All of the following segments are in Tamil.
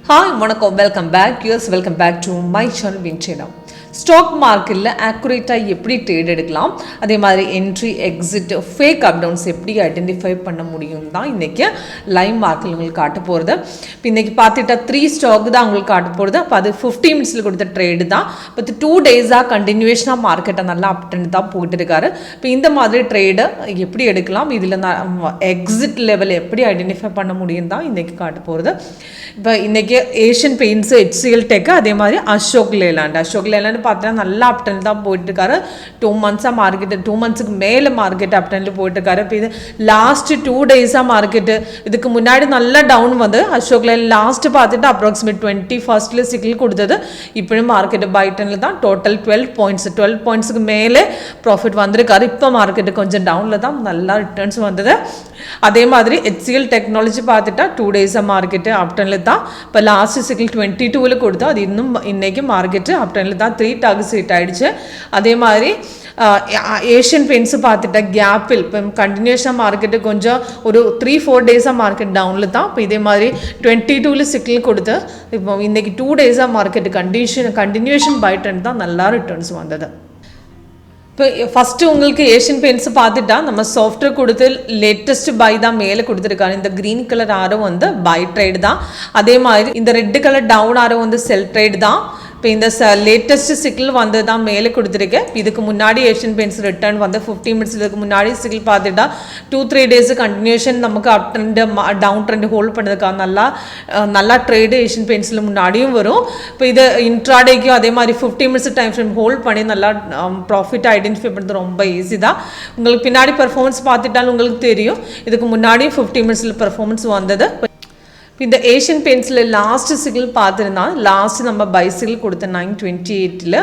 Hi, welcome back. Yes, welcome back to my channel WinTrader. Stock மார்க்கெட்டில் ஆக்குரேட்டாக எப்படி ட்ரேட் எடுக்கலாம், அதே மாதிரி entry exit fake up downs எப்படி ஐடென்டிஃபை பண்ண முடியும் தான் இன்றைக்கி லைவ் மார்க்கெட் உங்களுக்கு காட்ட போகிறது. இப்போ இன்றைக்கி பார்த்துட்டா 3 ஸ்டாக் தான் உங்களுக்கு காட்ட போகிறது. அப்போ அது 50 மினிட்ஸில் கொடுத்த ட்ரேடு தான். இப்போ 2 டேஸாக கண்டினியூஷனாக மார்க்கெட்டை நல்லா அப்டென்ட் தான் போயிட்டு இருக்காரு. இப்போ இந்த மாதிரி ட்ரேடை எப்படி எடுக்கலாம், இதில் எக்ஸிட் லெவல் எப்படி ஐடென்டிஃபை பண்ண முடியும் தான் இன்றைக்கி காட்ட போகிறது. இப்போ இன்றைக்கி ஏஷியன் பெயிண்ட்ஸ், HCL டெக், அதே மாதிரி அசோக் லேலாண்ட் பார்த்தீங்கன்னா நல்லா அப்டென்ட் தான் போயிட்டுருக்காரு. 2 மந்த்ஸாக மார்க்கெட்டு 2 மந்த்ஸுக்கு மேலே மார்க்கெட் அப்டென்ட்டில் போயிட்டுருக்காரு. இப்போ இது லாஸ்ட்டு 2 டேஸாக மார்க்கெட்டு, இதுக்கு முன்னாடி நல்லா டவுன் வந்து அசோக் லேண்ட் லாஸ்ட்டு பார்த்துட்டு அப்ராக்சிமேட் 21st சிக்கிள் கொடுத்தது. இப்போயும் மார்க்கெட்டு பை 10 தான். டோட்டல் 12 பாயிண்ட்ஸுக்கு மேலே ப்ராஃபிட் வந்திருக்காரு. இப்போ மார்க்கெட்டு கொஞ்சம் டவுனில் தான் நல்லா ரிட்டர்ன்ஸ் வந்தது. அதே மாதிரி HCL டெக்னாலஜி பார்த்துட்டா 2 டேஸாக மார்க்கெட்டு அப்டென்ட்டில் தான். இப்போ லாஸ்ட்டு சிக்கிள் 22ல் கொடுத்தா அது இன்னும் இன்றைக்கி மார்க்கெட்டு அப்டென்ட்டில் தான். 3 டார்கெட் ஹிட் ஆகிடுச்சு. அதே மாதிரி ஏஷியன் பெயிண்ட்ஸு பார்த்துட்டா கேப்பில் இப்போ கண்டினியூஷனாக மார்க்கெட்டு கொஞ்சம் ஒரு 3-4 டேஸாக மார்க்கெட் டவுனில் தான். இப்போ இதே மாதிரி 22ல் சிக்கிள் கொடுத்து இப்போ இன்றைக்கி 2 டேஸாக மார்க்கெட்டு கண்டினியூஷன் பை ட்ரெண்ட் தான் நல்லா ரிட்டர்ன்ஸ் வந்தது. இப்போ ஃபஸ்ட்டு உங்களுக்கு ஏஷியன் பெயிண்ட்ஸ் பார்த்துட்டா நம்ம சாஃப்ட்வேர் கொடுத்து லேட்டஸ்ட் பை தான் மேலே கொடுத்துருக்காரு. இந்த க்ரீன் கலர் ஆரோ வந்து பை ட்ரேட் தான். அதே மாதிரி இந்த ரெட் கலர் டவுன் ஆரோ வந்து செல் ட்ரேட் தான். இப்போ இந்த லேட்டஸ்ட் சிக்கிள் வந்து தான் மேலே கொடுத்துருக்கேன். இதுக்கு முன்னாடி ஏஷியன் பெயிண்ட்ஸ் ரிட்டர்ன் வந்து 50 மினிட்ஸ் இதுக்கு முன்னாடி சிக்கிள் பார்த்துட்டா 2-3 டேஸ் கண்டினியூஷன் நமக்கு up trend down trend hold பண்ணதுக்காக நல்லா ட்ரேடு ஏஷியன் பெயிண்ட்ஸில் முன்னாடியும் வரும். இப்போ இது இன்ட்ராடேக்கும் அதே மாதிரி 50 மினிட்ஸ் டைம் ஃப்ரேம் ஹோல்ட் பண்ணி நல்லா ப்ராஃபிட் ஐடென்டிஃபை பண்ணுறது ரொம்ப ஈஸி தான். உங்களுக்கு பின்னாடி பர்ஃபார்மன்ஸ் பார்த்துட்டாலும் உங்களுக்கு தெரியும். இதுக்கு முன்னாடியும் 50 மினிட்ஸில் பர்ஃபார்மன்ஸ் வந்தது. இந்த ஏஷியன் பெயிண்ட்ஸில் லாஸ்ட்டு சிக்கிள் பார்த்துருந்தா லாஸ்ட்டு நம்ம பை சிக்கிள் கொடுத்த 928ல்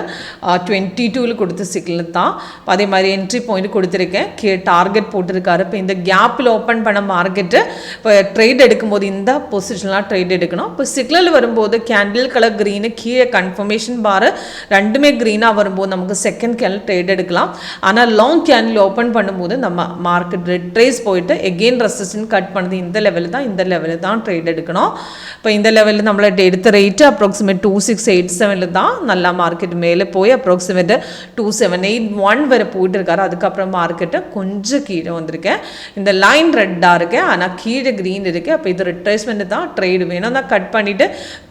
22ல் கொடுத்த சிக்கிள் தான். அதே மாதிரி என்ட்ரி பாயிண்ட் கொடுத்துருக்கேன். டார்கெட் போட்டிருக்காரு. இப்போ இந்த கேப்பில் ஓப்பன் பண்ண மார்க்கெட்டு இப்போ ட்ரேட் எடுக்கும்போது இந்த பொசிஷன்லாம் ட்ரேட் எடுக்கணும். இப்போ சிக்கிளில் வரும்போது கேண்டில் கலர் க்ரீனு கீழே கன்ஃபர்மேஷன் பாரு ரெண்டுமே க்ரீனாக வரும்போது நமக்கு செகண்ட் கேண்டில் ட்ரேட் எடுக்கலாம். ஆனால் லாங் கேண்டில் ஓப்பன் பண்ணும்போது நம்ம மார்க்கெட் ட்ரேஸ் போயிட்டு எகெயின் ரெசிஸ்டன்ஸ் கட் பண்ணுது இந்த லெவலில் தான் ட்ரேட் எடுக்கணும். இப்போ இந்த லெவலில் நம்மள எடுத்த ரேட்டு அப்ராக்சிமேட் 2687 தான். நல்லா மார்க்கெட் மேலே போய் அப்ராக்சிமேட் 2781 வரை போயிட்டு இருக்காரு. அதுக்கப்புறம் மார்க்கெட்டை கொஞ்சம் கீழே வந்திருக்கேன். இந்த லைன் ரெட்டாக இருக்கேன், ஆனால் கீழே க்ரீன் இருக்குது. அப்போ இது ரிட்ரேஸ்மெண்ட் தான். ட்ரேடு வேணும் தான் கட் பண்ணிவிட்டு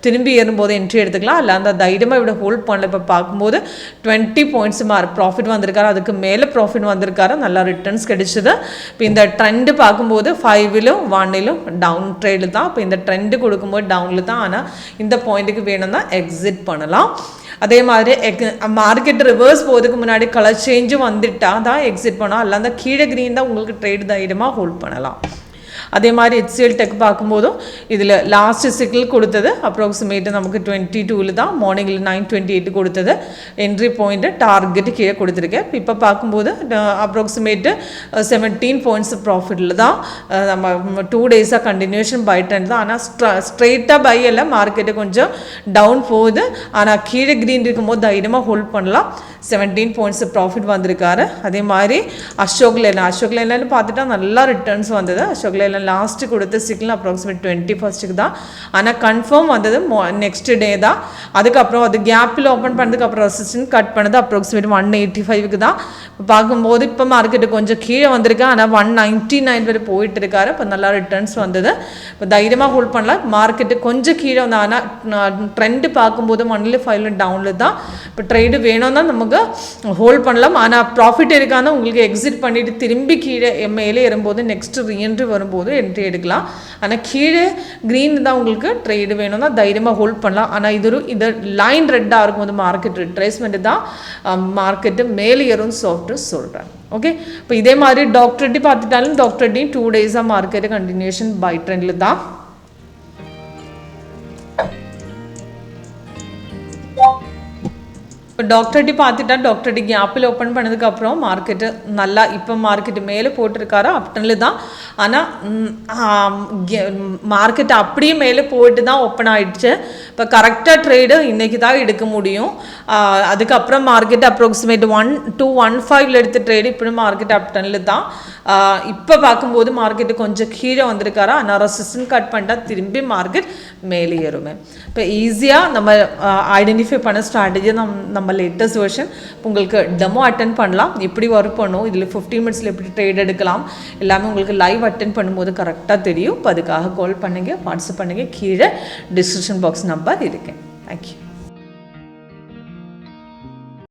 திரும்பி ஏறும்போது என்ட்ரி எடுத்துக்கலாம். இல்லை அந்த தைரியமாக இப்படி ஹோல்ட் பண்ணல. இப்போ பார்க்கும்போது 20 பாயிண்ட்ஸ் ப்ராஃபிட் வந்திருக்காரு. அதுக்கு மேலே ப்ராஃபிட் வந்திருக்காரு. நல்லா ரிட்டர்ன்ஸ் கிடைச்சிது. இப்போ இந்த ட்ரெண்டு பார்க்கும்போது 5லும் 1லும் டவுன் ட்ரேடு தான். இப்போ இந்த ட்ரெண்டு கொடுக்கும்போது டவுனில் தான். ஆனால் இந்த பாயிண்ட்டுக்கு வேணும்னா எக்ஸிட் பண்ணலாம். அதே மாதிரி மார்க்கெட் ரிவர்ஸ் போகிறதுக்கு முன்னாடி கலர் சேஞ்சும் வந்துட்டா தான் எக்ஸிட் பண்ணலாம். இல்லை அந்த கீழே க்ரீன் தான் உங்களுக்கு ட்ரேட் தைரியமாக ஹோல்ட் பண்ணலாம். அதே மாதிரி HCL டெக் பார்க்கும்போதும் இதில் லாஸ்ட் சிக்கிள் கொடுத்தது அப்ராக்சிமேட்டு நமக்கு 22ல் தான். மார்னிங்கில் 928 கொடுத்தது. என்ட்ரி பாயிண்ட்டு டார்கெட்டு கீழே கொடுத்துருக்கேன். இப்போ பார்க்கும்போது அப்ராக்சிமேட்டு 17 பாயிண்ட்ஸ் ப்ராஃபிட்டில் தான். நம்ம 2 டேஸாக கண்டினியூஷன் பை ட்ரெண்ட் தான். ஆனால் ஸ்ட்ரெயிட்டாக பை எல்லாம் மார்க்கெட்டு கொஞ்சம் டவுன் போகுது. ஆனால் கீழே க்ரீன் இருக்கும்போது தைரியமாக ஹோல்ட் பண்ணலாம். 17 பாயிண்ட்ஸ் ப்ராஃபிட் வந்திருக்காரு. அதே மாதிரி அசோக் லேண்ட் பார்த்துட்டா நல்லா ரிட்டர்ன்ஸ் வந்தது. அசோக் லேண்ட் லாஸ்ட்டு கொடுத்த சிக்கிள் அப்ராக்சிமேட் 21st தான். ஆனால் கன்ஃபார்ம் வந்தது நெக்ஸ்ட் டே தான். அதுக்கப்புறம் அது கேப்பில் ஓப்பன் பண்ணதுக்கப்புறம் ரெசிஸ்டன்ஸ் கட் பண்ணது அப்ராக்சிமேட் 185க்கு தான். இப்போ பார்க்கும்போது இப்போ மார்க்கெட்டு கொஞ்சம் கீழே வந்திருக்கு. ஆனால் 199 வரை போயிட்டு இருக்காரு. இப்போ நல்லா ரிட்டர்ன்ஸ் வந்தது. இப்போ தைரியமாக ஹோல்ட் பண்ணலாம். மார்க்கெட்டு கொஞ்சம் கீழே வந்து ஆனால் ட்ரெண்டு பார்க்கும்போது 1ல் 5ல் டவுனில் தான். இப்போ ட்ரேடு வேணும் தான் நமக்கு ஹோல்ட் பண்ணலாம். ஆனால் ப்ராஃபிட் இருக்கான உங்களுக்கு எக்ஸிட் பண்ணிவிட்டு திரும்பி கீழே மேலே ஏறும்போது நெக்ஸ்ட் ரீஎன்ட்ரி வரும்போது என்ட்ரி எடுக்கலாம். ஆனால் கீழே க்ரீன் தான் உங்களுக்கு ட்ரேடு வேணும்னா தைரியமாக ஹோல்ட் பண்ணலாம். ஆனால் இது லைன் ரெட்டாக இருக்கும்போது மார்க்கெட் ரிட்ரேஸ்மெண்ட் தான் மார்க்கெட்டு மேலே ஏறும் சாஃப்ட்வேர் சொல்கிறேன். ஓகே, இப்போ இதே மாதிரி டாக்டர் டி பார்த்துட்டாலும் டாக்டர் டி 2 டேஸாக மார்க்கெட்டு கண்டினியூஷன் பை ட்ரெண்டில் தான். டாக்டர் டி பார்த்துட்டா டாக்டர் டி கேப்பில் ஓப்பன் பண்ணதுக்கப்புறம் மார்க்கெட்டு நல்லா இப்போ மார்க்கெட்டு மேலே போட்டிருக்காரு அப்டனில் தான். ஆனால் மார்க்கெட் அப்படியே மேலே போயிட்டு தான் ஓப்பன் ஆகிடுச்சு. இப்போ கரெக்டாக ட்ரேடு இன்றைக்கி தான் எடுக்க முடியும். அதுக்கப்புறம் மார்க்கெட் அப்ராக்சிமேட் 1-2-1-5 எடுத்த ட்ரேடு இப்போ மார்க்கெட் அப்டனில் தான். இப்போ பார்க்கும்போது மார்க்கெட்டு கொஞ்சம் கீழே வந்திருக்காரா, ஆனால் ரெசிஸ்டன்ட் கட் பண்ணிட்டா திரும்பி மார்க்கெட் மேலே ஏறுமே. இப்போ ஈஸியாக நம்ம ஐடென்டிஃபை பண்ண ஸ்ட்ராட்டஜியை நம்ம லேட்டஸ்ட் வெர்ஷன் உங்களுக்கு டெமோ அட்டென்ட் பண்ணலாம். எப்படி ஒர்க் பண்ணும், இதில் 15 மினிட்ஸில் எப்படி ட்ரேட் எடுக்கலாம் எல்லாமே உங்களுக்கு லைவ் அட்டென்ட் பண்ணும்போது கரெக்டாக தெரியும். இப்போ அதுக்காக கால் பண்ணுங்கள், வாட்ஸ்அப் பண்ணுங்கள், கீழே டிஸ்கிரிப்ஷன் பாக்ஸ் நம்பர் இருக்கேன். தேங்க்யூ.